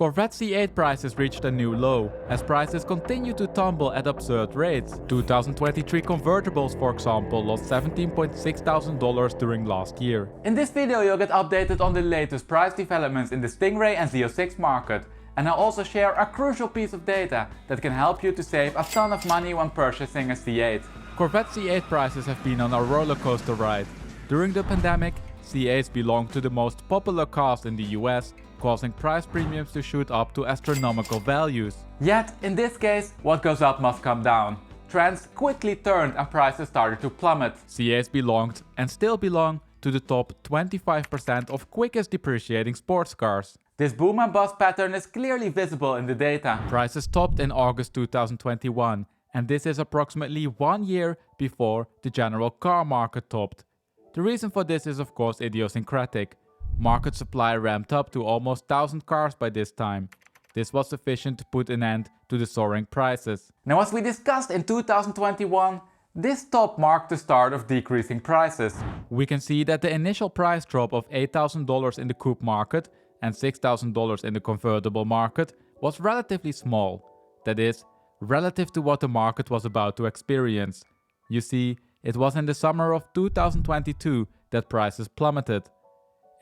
Corvette C8 prices reached a new low, as prices continue to tumble at absurd rates. 2023 convertibles, for example, lost $17,600 during last year. In this video you'll get updated on the latest price developments in the Stingray and Z06 market, and I'll also share a crucial piece of data that can help you to save a ton of money when purchasing a C8. Corvette C8 prices have been on a roller coaster ride. During the pandemic, C8s belonged to the most popular cars in the US, causing price premiums to shoot up to astronomical values. Yet, in this case, what goes up must come down. Trends quickly turned and prices started to plummet. C8s belonged, and still belong, to the top 25% of quickest depreciating sports cars. This boom and bust pattern is clearly visible in the data. Prices topped in August 2021, and this is approximately 1 year before the general car market topped. The reason for this is of course idiosyncratic. Market supply ramped up to almost 1,000 cars by this time. This was sufficient to put an end to the soaring prices. Now, as we discussed in 2021, this top marked the start of decreasing prices. We can see that the initial price drop of $8,000 in the coupe market and $6,000 in the convertible market was relatively small. That is, relative to what the market was about to experience. You see, it was in the summer of 2022 that prices plummeted.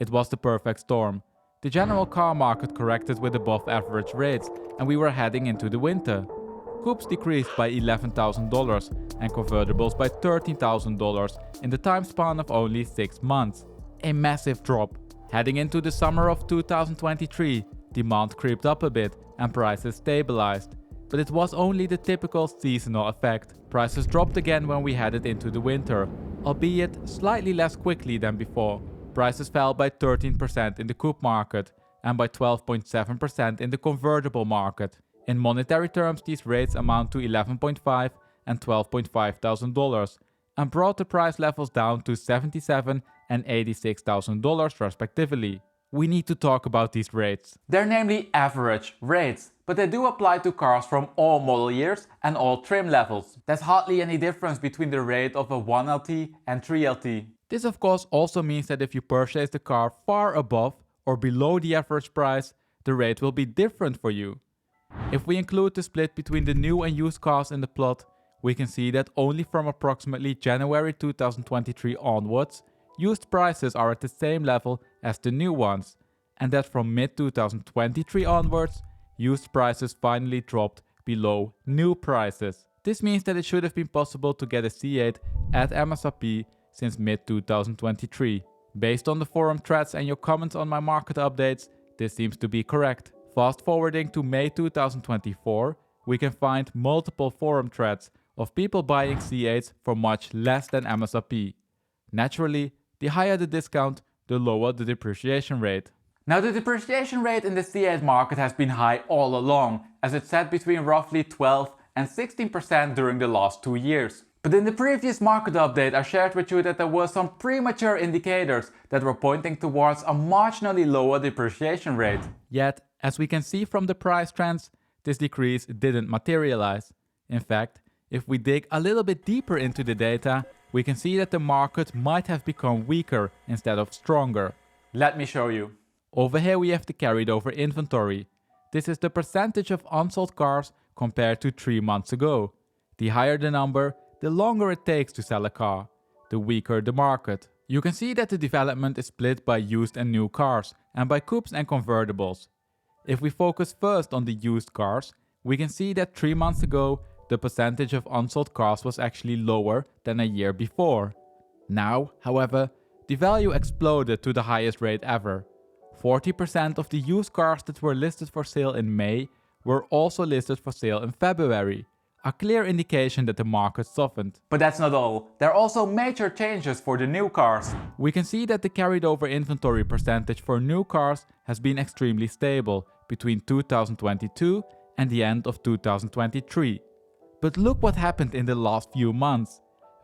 It was the perfect storm. The general car market corrected with above average rates, and we were heading into the winter. Coupes decreased by $11,000 and convertibles by $13,000 in the time span of only 6 months. A massive drop. Heading into the summer of 2023, demand creeped up a bit and prices stabilized. But it was only the typical seasonal effect. Prices dropped again when we headed into the winter, albeit slightly less quickly than before. Prices fell by 13% in the coupe market and by 12.7% in the convertible market. In monetary terms, these rates amount to $11,500 and $12,500 and brought the price levels down to $77,000 and $86,000 respectively. We need to talk about these rates. They're namely average rates, but they do apply to cars from all model years and all trim levels. There's hardly any difference between the rate of a 1LT and 3LT. This of course also means that if you purchase the car far above or below the average price, the rate will be different for you. If we include the split between the new and used cars in the plot, we can see that only from approximately January 2023 onwards, used prices are at the same level as the new ones, and that from mid-2023 onwards, used prices finally dropped below new prices. This means that it should have been possible to get a C8 at MSRP since mid-2023. Based on the forum threads and your comments on my market updates, this seems to be correct. Fast forwarding to May 2024, we can find multiple forum threads of people buying C8s for much less than MSRP. Naturally, the higher the discount, the lower the depreciation rate. Now, the depreciation rate in the C8 market has been high all along, as it sat between roughly 12 and 16% during the last 2 years. But in the previous market update, I shared with you that there were some premature indicators that were pointing towards a marginally lower depreciation rate. Yet, as we can see from the price trends, this decrease didn't materialize. In fact, if we dig a little bit deeper into the data, we can see that the market might have become weaker instead of stronger. Let me show you. Over here we have the carried over inventory. This is the percentage of unsold cars compared to 3 months ago. The higher the number, the longer it takes to sell a car, the weaker the market. You can see that the development is split by used and new cars and by coupes and convertibles. If we focus first on the used cars, we can see that 3 months ago the percentage of unsold cars was actually lower than a year before. Now, however, the value exploded to the highest rate ever. 40% of the used cars that were listed for sale in May were also listed for sale in February. A clear indication that the market softened. But that's not all. There are also major changes for the new cars. We can see that the carried over inventory percentage for new cars has been extremely stable between 2022 and the end of 2023. But look what happened in the last few months.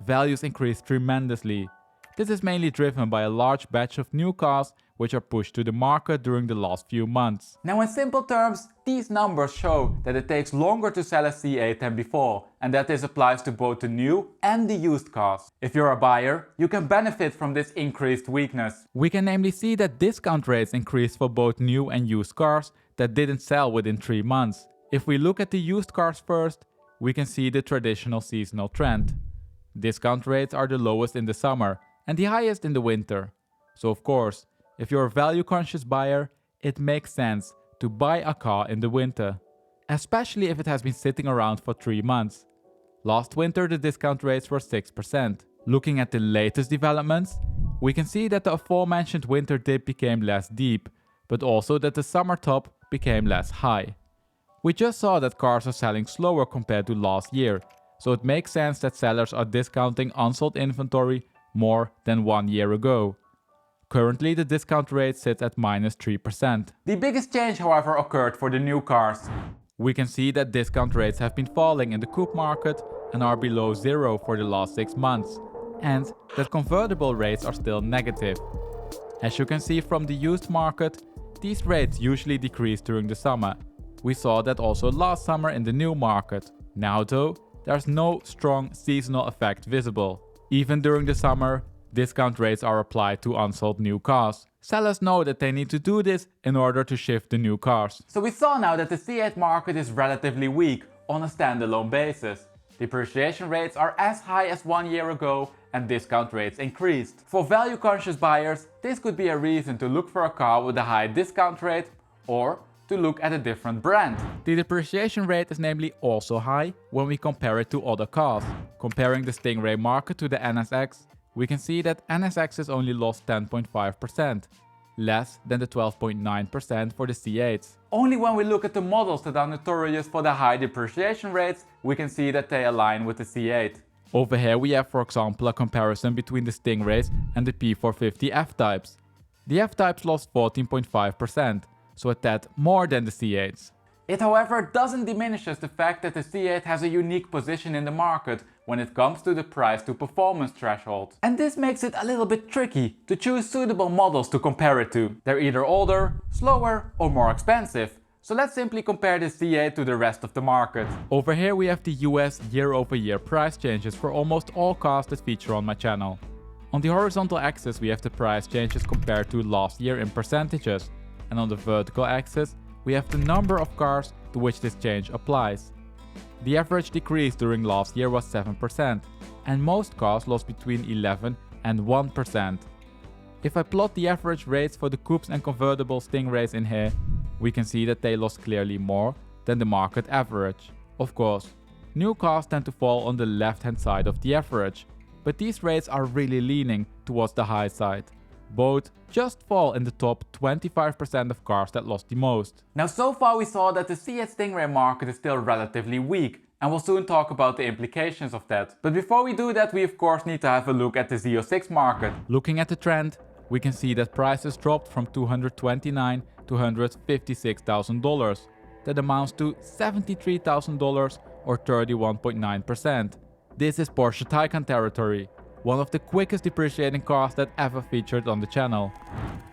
Values increased tremendously. This is mainly driven by a large batch of new cars which are pushed to the market during the last few months. Now, in simple terms, these numbers show that it takes longer to sell a C8 than before, and that this applies to both the new and the used cars. If you're a buyer, you can benefit from this increased weakness. We can namely see that discount rates increased for both new and used cars that didn't sell within 3 months. If we look at the used cars first, we can see the traditional seasonal trend. Discount rates are the lowest in the summer and the highest in the winter. So of course, if you're a value-conscious buyer, it makes sense to buy a car in the winter, especially if it has been sitting around for 3 months. Last winter the discount rates were 6%. Looking at the latest developments, we can see that the aforementioned winter dip became less deep, but also that the summer top became less high. We just saw that cars are selling slower compared to last year, so it makes sense that sellers are discounting unsold inventory more than 1 year ago. Currently the discount rate sits at -3%. The biggest change, however, occurred for the new cars. We can see that discount rates have been falling in the coupe market and are below zero for the last 6 months, and that convertible rates are still negative. As you can see from the used market, these rates usually decrease during the summer. We saw that also last summer in the new market. Now though, there's no strong seasonal effect visible. Even during the summer, discount rates are applied to unsold new cars. Sellers know that they need to do this in order to shift the new cars. So we saw now that the C8 market is relatively weak on a standalone basis. Depreciation rates are as high as 1 year ago and discount rates increased. For value-conscious buyers, this could be a reason to look for a car with a high discount rate or to look at a different brand. The depreciation rate is namely also high when we compare it to other cars. Comparing the Stingray market to the NSX, we can see that NSXs only lost 10.5%, less than the 12.9% for the C8s. Only when we look at the models that are notorious for the high depreciation rates, we can see that they align with the C8. Over here we have, for example, a comparison between the Stingrays and the P450 F-Types. The F-Types lost 14.5%, so a tad more than the C8s. It however doesn't diminish the fact that the C8 has a unique position in the market when it comes to the price to performance threshold. And this makes it a little bit tricky to choose suitable models to compare it to. They're either older, slower or more expensive. So let's simply compare the C8 to the rest of the market. Over here we have the US year-over-year price changes for almost all cars that feature on my channel. On the horizontal axis we have the price changes compared to last year in percentages. And on the vertical axis, we have the number of cars to which this change applies. The average decrease during last year was 7%, and most cars lost between 11 and 1%. If I plot the average rates for the coupes and convertible Stingrays in here, we can see that they lost clearly more than the market average. Of course, new cars tend to fall on the left-hand side of the average, but these rates are really leaning towards the high side. Both just fall in the top 25% of cars that lost the most. Now so far we saw that the C8 Stingray market is still relatively weak, and we'll soon talk about the implications of that. But before we do that, we of course need to have a look at the Z06 market. Looking at the trend, we can see that prices dropped from $229,000 to $156,000. That amounts to $73,000 or 31.9%. This is Porsche Taycan territory, one of the quickest depreciating cars that ever featured on the channel.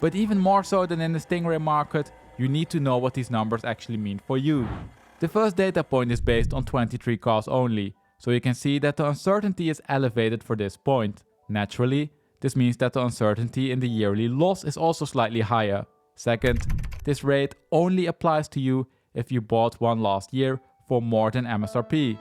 But even more so than in the Stingray market, you need to know what these numbers actually mean for you. The first data point is based on 23 cars only, so you can see that the uncertainty is elevated for this point. Naturally, this means that the uncertainty in the yearly loss is also slightly higher. Second, this rate only applies to you if you bought one last year for more than MSRP,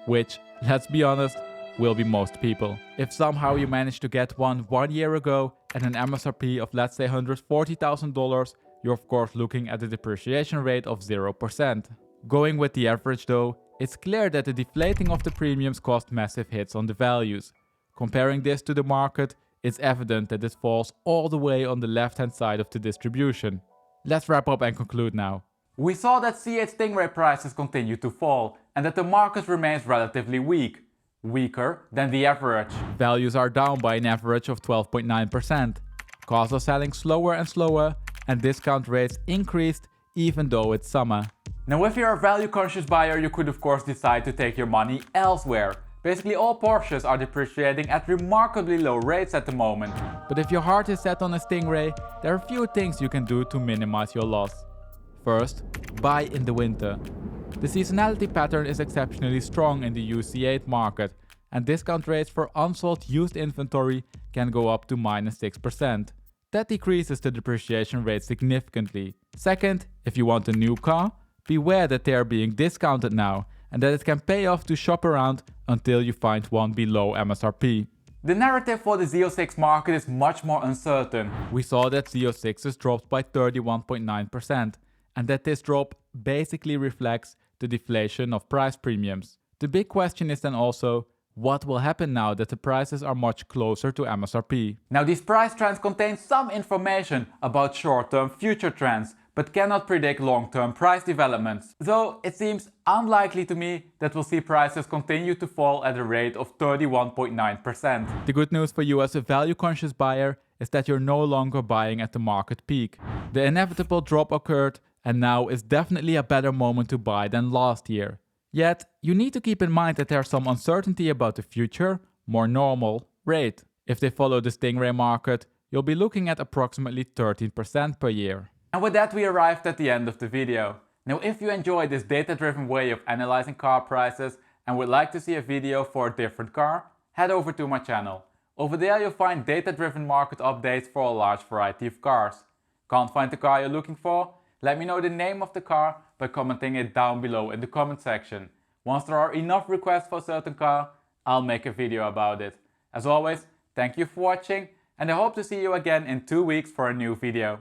which, let's be honest, will be most people. If somehow you managed to get one year ago at an MSRP of let's say $140,000, you're of course looking at a depreciation rate of 0%. Going with the average though, it's clear that the deflating of the premiums caused massive hits on the values. Comparing this to the market, it's evident that this falls all the way on the left-hand side of the distribution. Let's wrap up and conclude now. We saw that C8 Stingray prices continue to fall and that the market remains relatively weak. Weaker than the average. Values are down by an average of 12.9%. Cars are selling slower and slower and discount rates increased even though it's summer. Now if you're a value-conscious buyer, you could of course decide to take your money elsewhere. Basically all Porsches are depreciating at remarkably low rates at the moment. But if your heart is set on a Stingray, there are a few things you can do to minimize your loss. First, buy in the winter. The seasonality pattern is exceptionally strong in the used C8 market, and discount rates for unsold used inventory can go up to -6%. That decreases the depreciation rate significantly. Second, if you want a new car, beware that they are being discounted now and that it can pay off to shop around until you find one below MSRP. The narrative for the Z06 market is much more uncertain. We saw that Z06s dropped by 31.9% and that this drop basically reflects the deflation of price premiums. The big question is then also, what will happen now that the prices are much closer to MSRP? Now, these price trends contain some information about short-term future trends, but cannot predict long-term price developments. Though it seems unlikely to me that we'll see prices continue to fall at a rate of 31.9%. The good news for you as a value-conscious buyer is that you're no longer buying at the market peak. The inevitable drop occurred, and now is definitely a better moment to buy than last year. Yet, you need to keep in mind that there's some uncertainty about the future, more normal rate. If they follow the Stingray market, you'll be looking at approximately 13% per year. And with that, we arrived at the end of the video. Now, if you enjoyed this data-driven way of analyzing car prices and would like to see a video for a different car, head over to my channel. Over there you'll find data-driven market updates for a large variety of cars. Can't find the car you're looking for? Let me know the name of the car by commenting it down below in the comment section. Once there are enough requests for a certain car, I'll make a video about it. As always, thank you for watching, and I hope to see you again in 2 weeks for a new video.